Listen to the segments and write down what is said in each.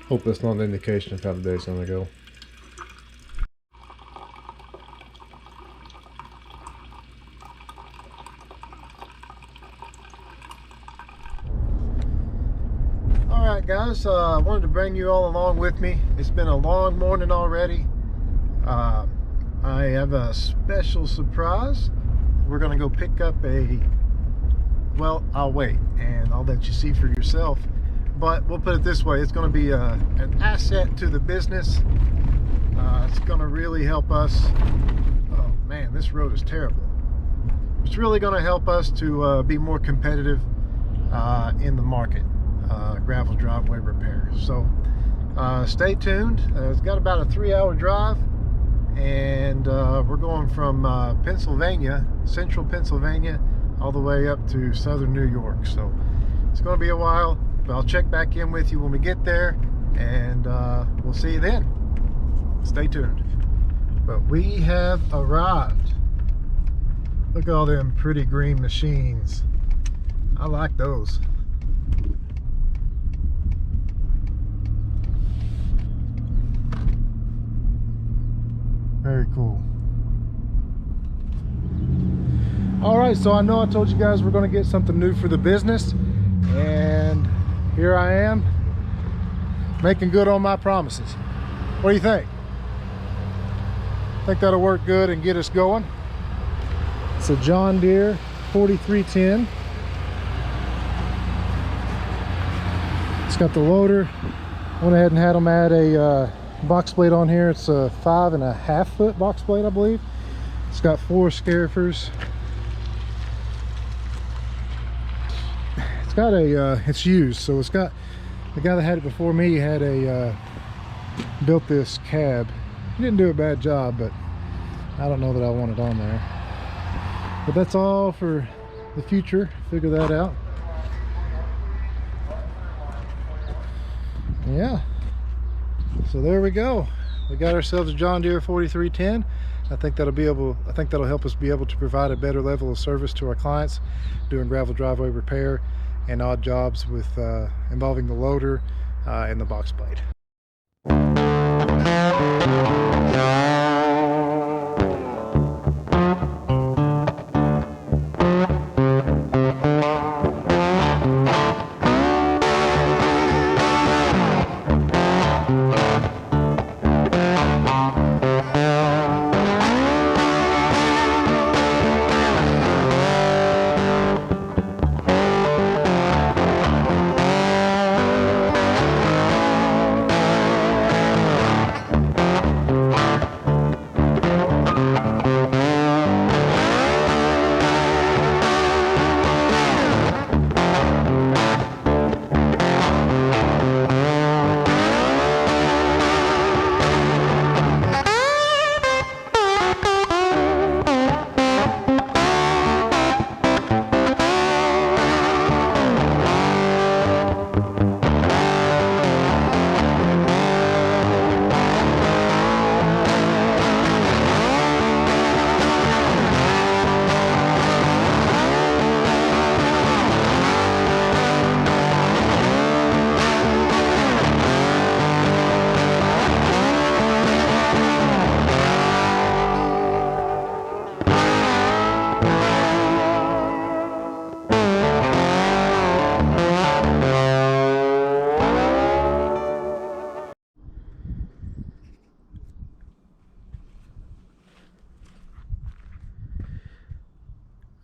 Hope that's not an indication of how the day's gonna go. Alright guys, I wanted to bring you all along with me. It's been a long morning already. I have a special surprise. We're gonna go pick up well, I'll wait and I'll let you see for yourself. But we'll put it this way, it's going to be an asset to the business. It's going to really help us. Oh man, this road is terrible. It's really going to help us to be more competitive in the market, gravel driveway repair. So stay tuned. It's got about a 3-hour drive, and we're going from Pennsylvania, central Pennsylvania, all the way up to southern New York. So it's going to be a while. But I'll check back in with you when we get there, and we'll see you then. Stay tuned. But we have arrived. Look at all them pretty green machines. I like those. Very cool. All right, so I know I told you guys we're going to get something new for the business, and here I am, making good on my promises. What do you think? Think that'll work good and get us going? It's a John Deere 4310. It's got the loader. Went ahead and had them add a box plate on here. It's a 5.5 foot box plate, I believe. It's got 4 scarifers. It's got a it's used, so it's got, the guy that had it before me had built this cab. He didn't do a bad job, but I don't know that I want it on there. But that's all for the future. Figure that out. Yeah, so there we go. We got ourselves a John Deere 4310. I think that'll help us be able to provide a better level of service to our clients doing gravel driveway repair and odd jobs with involving the loader and the box blade.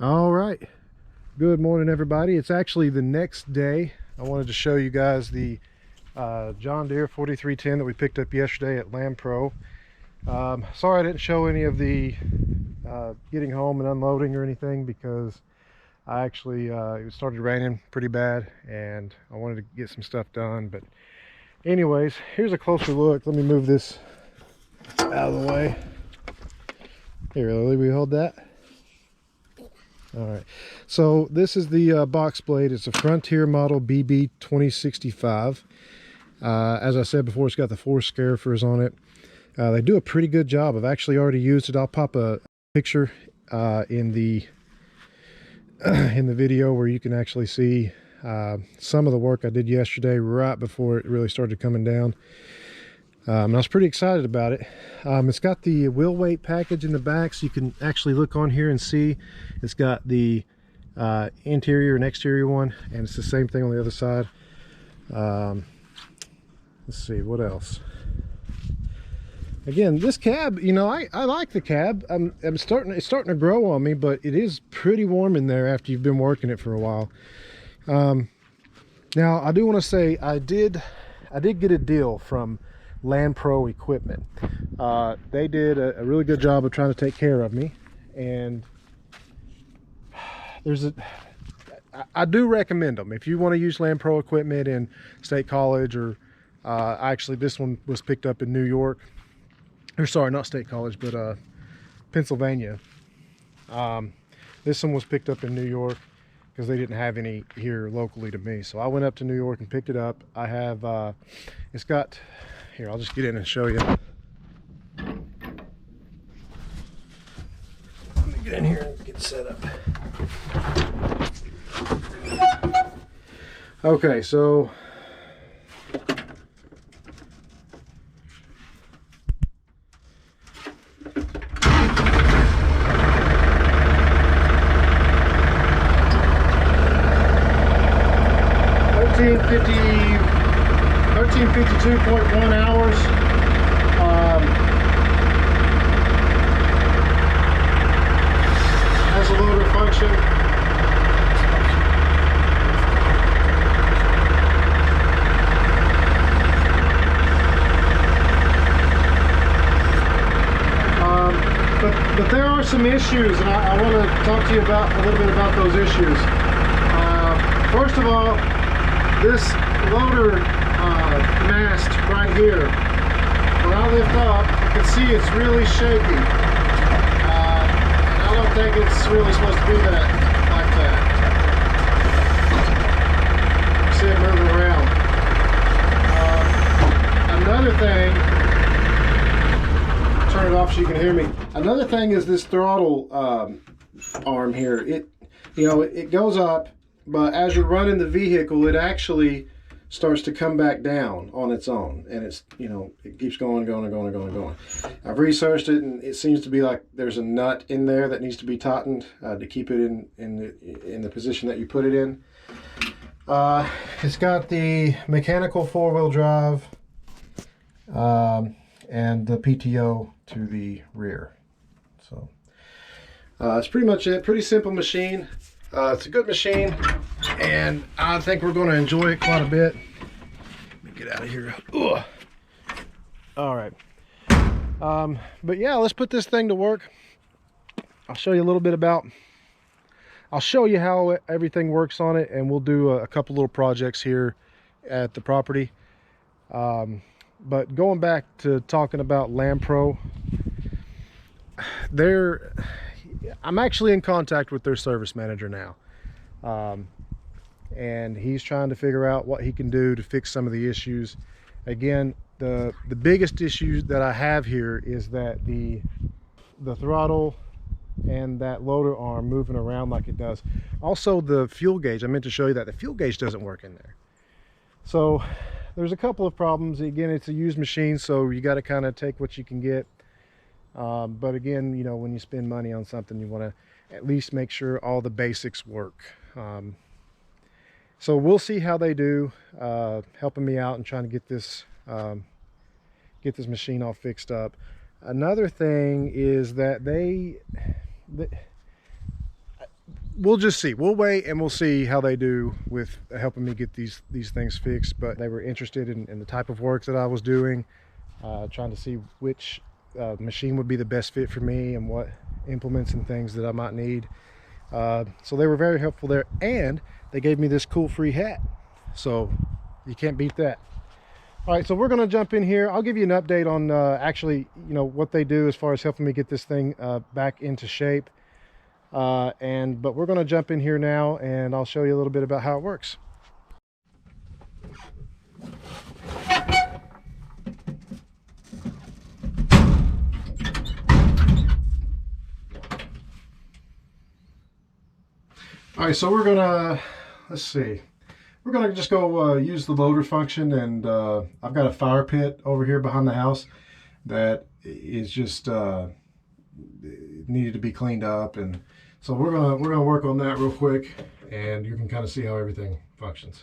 All right, good morning everybody. It's actually the next day. I wanted to show you guys the John Deere 4310 that we picked up yesterday at Lamb Pro. Sorry I didn't show any of the getting home and unloading or anything, because I actually it started raining pretty bad and I wanted to get some stuff done. But anyways, here's a closer look. Let me move this out of the way. Here, Lily, will you hold that? All right, so this is the box blade. It's a Frontier model BB 2065. As I said before, it's got the 4 scarifers on it. They do a pretty good job. I've actually already used it. I'll pop a picture in the video where you can actually see some of the work I did yesterday right before it really started coming down. I was pretty excited about it. It's got the wheel weight package in the back, so you can actually look on here and see it's got the interior and exterior one, and it's the same thing on the other side. Let's see what else. Again, this cab, you know, I like the cab. It's starting to grow on me, but it is pretty warm in there after you've been working it for a while. Now I do want to say I did get a deal from Land Pro Equipment. They did a really good job of trying to take care of me, and I do recommend them if you want to use Land Pro Equipment in State College, or actually this one was picked up in New York, or sorry, not State College, but Pennsylvania. This one was picked up in New York because they didn't have any here locally to me, so I went up to New York and picked it up. I have it's got, here, I'll just get in and show you. Let me get in here and get set up. Okay, so $1352.1 hours. Has a loader function. But there are some issues, and I want to talk to you about a little bit about those issues. First of all, this loader mast right here, when I lift up, you can see it's really shaky. I don't think it's really supposed to be that like that. See it moving around. Another thing, turn it off so you can hear me. Another thing is this throttle arm here. It goes up, but as you're running the vehicle, it actually starts to come back down on its own, and it keeps going. I've researched it, and it seems to be like there's a nut in there that needs to be tightened to keep it in the position that you put it in. It's got the mechanical four-wheel drive and the PTO to the rear. So it's pretty much it. Pretty simple machine. It's a good machine, and I think we're going to enjoy it quite a bit. Let me get out of here. Ugh. All right. But yeah, let's put this thing to work. I'll show you a little bit I'll show you how everything works on it, and we'll do a couple little projects here at the property. But going back to talking about Land Pro, I'm actually in contact with their service manager now, and he's trying to figure out what he can do to fix some of the issues. Again, the biggest issue that I have here is that the throttle and that loader arm moving around like it does. Also, the fuel gauge, I meant to show you that the fuel gauge doesn't work in there. So there's a couple of problems. Again, it's a used machine, so you got to kind of take what you can get. But again, when you spend money on something, you want to at least make sure all the basics work. So we'll see how they do, helping me out and trying to get this machine all fixed up. Another thing is that we'll just see. We'll wait and we'll see how they do with helping me get these things fixed. But they were interested in the type of work that I was doing, trying to see which machine would be the best fit for me and what implements and things that I might need. So they were very helpful there, and they gave me this cool free hat, so you can't beat that. All right, so we're going to jump in here. I'll give you an update on actually what they do as far as helping me get this thing back into shape, but we're going to jump in here now, and I'll show you a little bit about how it works. All right, so we're gonna, let's see. We're gonna just go use the loader function, and I've got a fire pit over here behind the house that is just needed to be cleaned up, and so we're gonna work on that real quick, and you can kind of see how everything functions.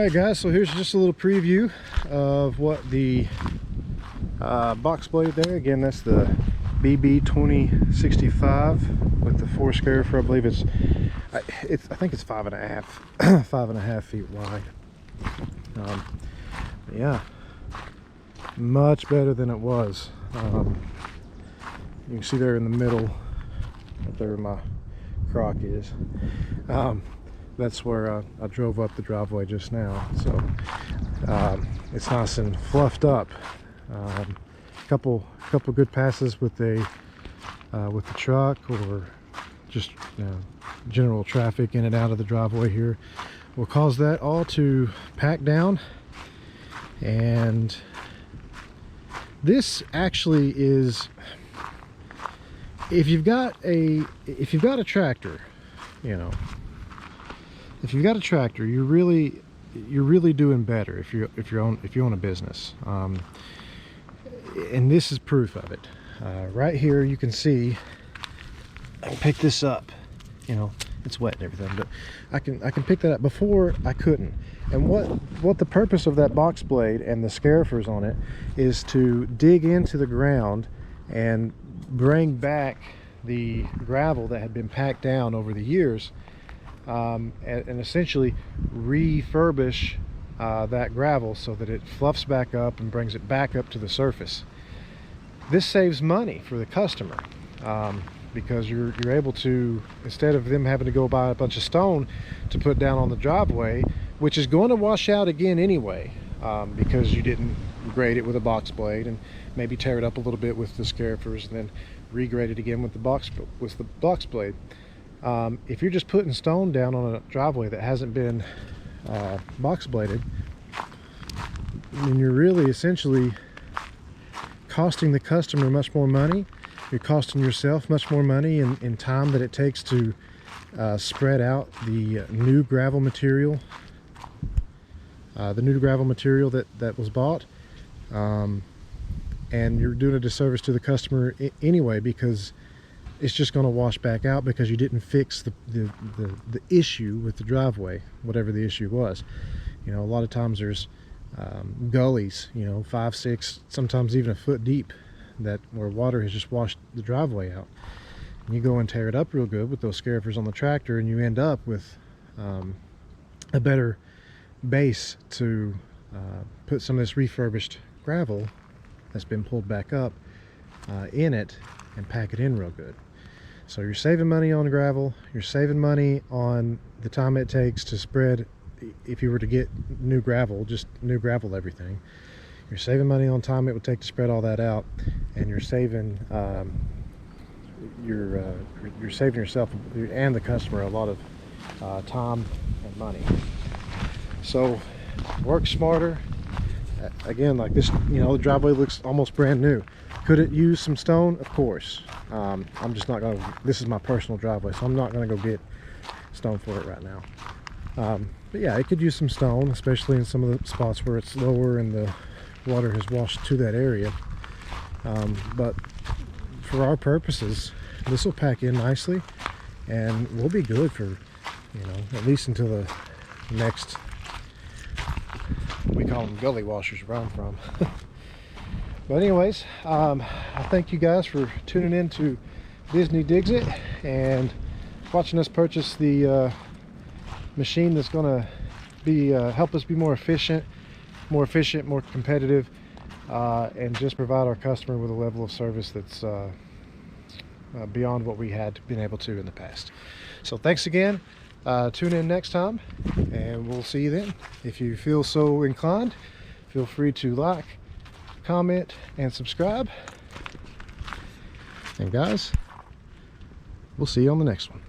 Alright guys, so here's just a little preview of what the box blade there. Again, that's the BB 2065 with the 4 scarifer. I believe I think it's 5.5 feet wide. Yeah, much better than it was. You can see there in the middle, right there my crock is. That's where I drove up the driveway just now. So it's nice and fluffed up. Couple good passes with the truck, or just general traffic in and out of the driveway here will cause that all to pack down. And this actually is, if you've got a tractor, if you've got a tractor, you're really doing better if you own a business. And this is proof of it. Right here you can see, I can pick this up. It's wet and everything, but I can pick that up. Before I couldn't. And what the purpose of that box blade and the scarifers on it is to dig into the ground and bring back the gravel that had been packed down over the years, and essentially refurbish that gravel so that it fluffs back up and brings it back up to the surface. This saves money for the customer, because you're able to, instead of them having to go buy a bunch of stone to put down on the driveway, which is going to wash out again anyway, because you didn't grade it with a box blade, and maybe tear it up a little bit with the scarifers and then regrade it again with the box blade. If you're just putting stone down on a driveway that hasn't been box bladed, then you're really essentially costing the customer much more money. You're costing yourself much more money in time that it takes to spread out the new gravel material, that was bought, and you're doing a disservice to the customer anyway, because it's just going to wash back out because you didn't fix the issue with the driveway, whatever the issue was. A lot of times there's gullies, 5, 6, sometimes even a foot deep, where water has just washed the driveway out. And you go and tear it up real good with those scarifers on the tractor, and you end up with a better base to put some of this refurbished gravel that's been pulled back up in it and pack it in real good. So you're saving money on gravel, you're saving money on the time it takes to spread. If you were to get new gravel, just new gravel everything, you're saving money on time it would take to spread all that out, and you're saving you're saving yourself and the customer a lot of time and money. So work smarter. Again, like this, the driveway looks almost brand new. Could it use some stone? Of course. I'm just not gonna, this is my personal driveway, so I'm not gonna go get stone for it right now. But yeah, it could use some stone, especially in some of the spots where it's lower and the water has washed to that area. But for our purposes, this will pack in nicely, and we'll be good for, at least until the next, we call them gully washers where I'm from. But anyways, I thank you guys for tuning in to Disney Digs It and watching us purchase the machine that's going to be help us be more efficient, more competitive, and just provide our customer with a level of service that's beyond what we had been able to in the past. So thanks again. Tune in next time, and we'll see you then. If you feel so inclined, feel free to like, comment, and subscribe. And guys, we'll see you on the next one.